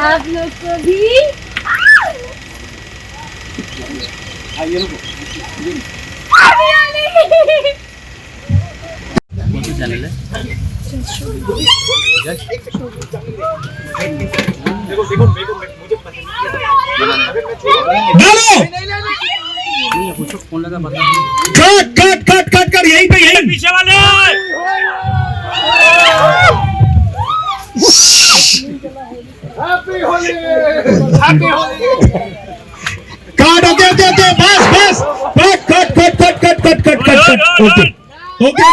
आप लोग को भी कौन सी चैनल है? पूछो कौन लगा बता। कट कट कट कट कर यहीं पे यहीं पीछे वाले हैप्पी होली हैप्पी होली काट ओके ओके ओके बस बस cut cut cut cut cut cut cut cut okay okay